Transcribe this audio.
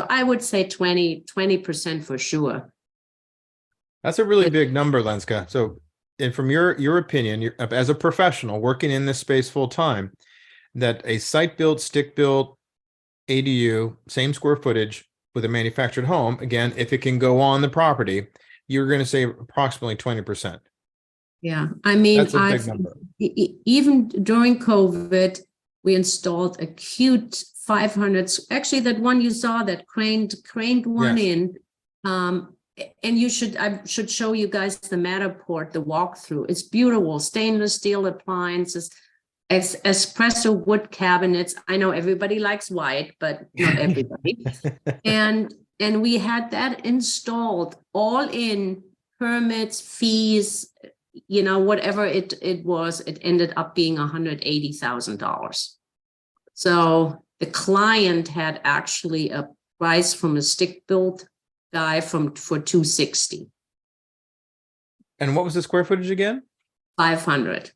I would say 20% for sure. That's a really big number, Lenska. So, and from your opinion, as a professional working in this space full time, that a site-built, stick-built ADU, same square footage with a manufactured home, again, if it can go on the property, you're going to save approximately 20%. Yeah, I mean, That's a big number. Even during COVID, we installed a cute 500. Actually, that one you saw, that craned one Yes. in. And I should show you guys the Matterport, the walkthrough. It's beautiful, stainless steel appliances, espresso wood cabinets. I know everybody likes white, but not everybody. and we had that installed, all in permits, fees, whatever it was. It ended up being $180,000. So the client had actually a price from a stick-built guy for $260. And what was the square footage again? 500.